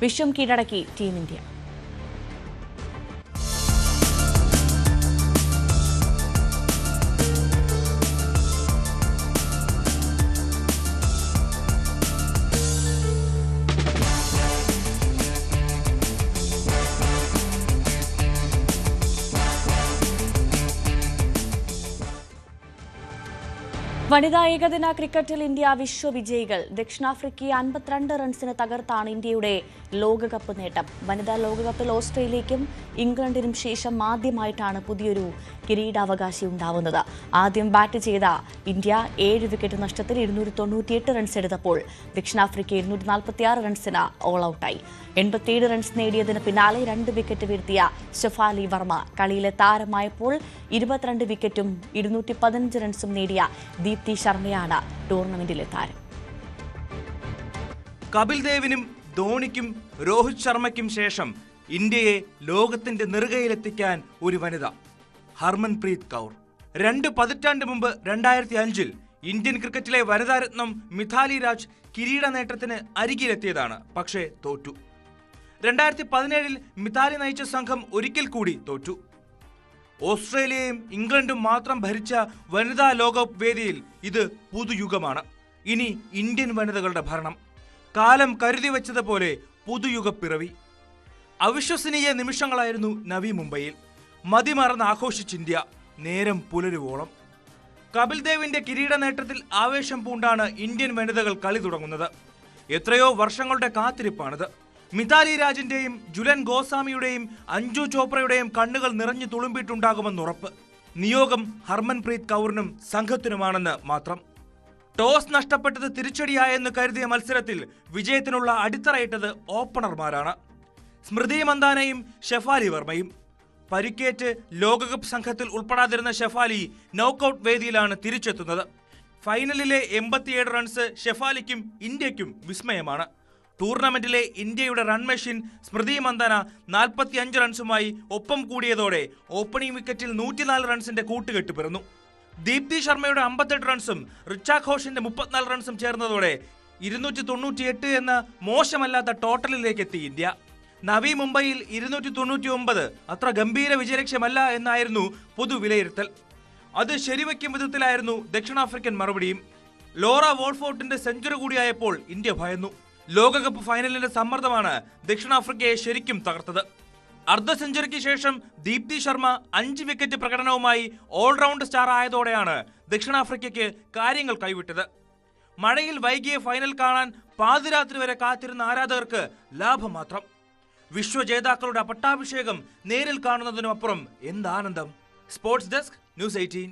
വിശ്വം കീഴടക്കി team India. വനിതാ ഏകദിന ക്രിക്കറ്റിൽ ഇന്ത്യ വിശ്വവിജയികൾ. ദക്ഷിണാഫ്രിക്കയെ 52 റൺസിന് തകർത്താണ് ഇന്ത്യയുടെ ലോകകപ്പ് നേട്ടം. വനിതാ ലോകകപ്പിൽ ഓസ്ട്രേലിയയ്ക്കും ഇംഗ്ലണ്ടിനും ശേഷം ആദ്യമായിട്ടാണ് പുതിയൊരു കിരീടാവകാശി ഉണ്ടാവുന്നത്. ആദ്യം ബാറ്റ് ചെയ്ത ഇന്ത്യ 7 വിക്കറ്റ് നഷ്ടത്തിൽ 298 റൺസ് എടുത്തപ്പോൾ ദക്ഷിണാഫ്രിക്ക 246 റൺസിന് ഓൾ ഔട്ടായി. 87 റൺസ് നേടിയതിന് പിന്നാലെ 2 വിക്കറ്റ് വീഴ്ത്തിയ ഷെഫാലി വർമ്മ കളിയിലെ താരമായപ്പോൾ 22 വിക്കറ്റും 215 റൺസും നേടിയ ദീപ്തി ശർമ്മയാണ് ടൂർണമെന്റിലെ താരം. കപിൽ ദേവിനും ധോണിക്കും രോഹിത് ശർമ്മയ്ക്കും ശേഷം ഇന്ത്യയെ ലോകത്തിന്റെ നെറുകയിലെത്തിക്കാൻ ഒരു വനിത, ഹർമൻപ്രീത് കൗർ. 2 പതിറ്റാണ്ട് മുമ്പ് 2005 ഇന്ത്യൻ ക്രിക്കറ്റിലെ വനിതാരത്നം മിഥാലി രാജ് കിരീട നേട്ടത്തിന് അരികിലെത്തിയതാണ്. പക്ഷേ തോറ്റു. 2017 മിഥാലി നയിച്ച സംഘം ഒരിക്കൽ കൂടി തോറ്റു. ഓസ്ട്രേലിയയും ഇംഗ്ലണ്ടും മാത്രം ഭരിച്ച വനിതാ ലോകകപ്പ് വേദിയിൽ ഇത് പുതുയുഗമാണ്. ഇനി ഇന്ത്യൻ വനിതകളുടെ ഭരണം. കാലം കരുതി വെച്ചതുപോലെ പുതുയുഗ പിറവി. അവിശ്വസനീയ നിമിഷങ്ങളായിരുന്നു നവി മുംബൈയിൽ. മതിമറന്ന് ആഘോഷിച്ച് ഇന്ത്യ നേരം പുലരുവോളം. കപിൽ ദേവിന്റെ കിരീട നേട്ടത്തിൽ ആവേശം പൂണ്ടാണ് ഇന്ത്യൻ വനിതകൾ കളി തുടങ്ങുന്നത്. എത്രയോ വർഷങ്ങളുടെ കാത്തിരിപ്പാണിത്. മിതാലി രാജിന്റെയും ജുലൻ ഗോസ്വാമിയുടെയും അഞ്ജു ചോപ്രയുടെയും കണ്ണുകൾ നിറഞ്ഞു തുളുമ്പിയിട്ടുണ്ടാകുമെന്നുറപ്പ്. നിയോഗം ഹർമൻപ്രീത് കൗറിനും സംഘത്തിനുമാണെന്ന് മാത്രം. ടോസ് നഷ്ടപ്പെട്ടത് തിരിച്ചടിയായെന്ന് കരുതിയ മത്സരത്തിൽ വിജയത്തിനുള്ള അടിത്തറയിട്ടത് ഓപ്പണർമാരാണ്, സ്മൃതി മന്ദാനയും ഷെഫാലി വർമ്മയും. പരിക്കേറ്റ് ലോകകപ്പ് സംഘത്തിൽ ഉൾപ്പെടാതിരുന്ന ഷെഫാലി നോക്കൌട്ട് വേദിയിലാണ് തിരിച്ചെത്തുന്നത്. ഫൈനലിലെ 87 റൺസ് ഷെഫാലിക്കും ഇന്ത്യക്കും വിസ്മയമാണ്. ടൂർണമെന്റിലെ ഇന്ത്യയുടെ റൺ മെഷീൻ സ്മൃതി മന്ദാന 45 റൺസുമായി ഒപ്പം കൂടിയതോടെ ഓപ്പണിംഗ് വിക്കറ്റിൽ 104 റൺസിന്റെ കൂട്ടുകെട്ട് പിറന്നു. ദീപ്തി ശർമ്മയുടെ 58 റൺസും റിച്ച ഘോഷിന്റെ 34 റൺസും ചേർന്നതോടെ 298 എന്ന മോശമല്ലാത്ത ടോട്ടലിലേക്ക് എത്തി ഇന്ത്യ. നവി മുംബൈയിൽ 299 അത്ര ഗംഭീര വിജയലക്ഷ്യമല്ല എന്നായിരുന്നു പൊതുവിലയിരുത്തൽ. അത് ശരിവയ്ക്കും വിധത്തിലായിരുന്നു ദക്ഷിണാഫ്രിക്കൻ മറുപടിയും. ലോറ വോൾഫോർട്ടിന്റെ സെഞ്ചുറി കൂടിയായപ്പോൾ ഇന്ത്യ ഭയന്നു. ലോകകപ്പ് ഫൈനലിന്റെ സമ്മർദ്ദമാണ് ദക്ഷിണാഫ്രിക്കയെ ശരിക്കും തകർത്തത്. അർദ്ധ സെഞ്ചുറിക്ക് ശേഷം ദീപ്തി ശർമ്മ 5 വിക്കറ്റ് പ്രകടനവുമായി ഓൾറൗണ്ട് സ്റ്റാർ ആയതോടെയാണ് ദക്ഷിണാഫ്രിക്കയ്ക്ക് കാര്യങ്ങൾ കൈവിട്ടത്. മഴയിൽ വൈകിയ ഫൈനൽ കാണാൻ പാതിരാത്രി വരെ കാത്തിരുന്ന ആരാധകർക്ക് ലാഭം മാത്രം. വിശ്വജേതാക്കളുടെ പട്ടാഭിഷേകം നേരിൽ കാണുന്നതിനുമപ്പുറം എന്താനന്ദം. Sports desk, news 18.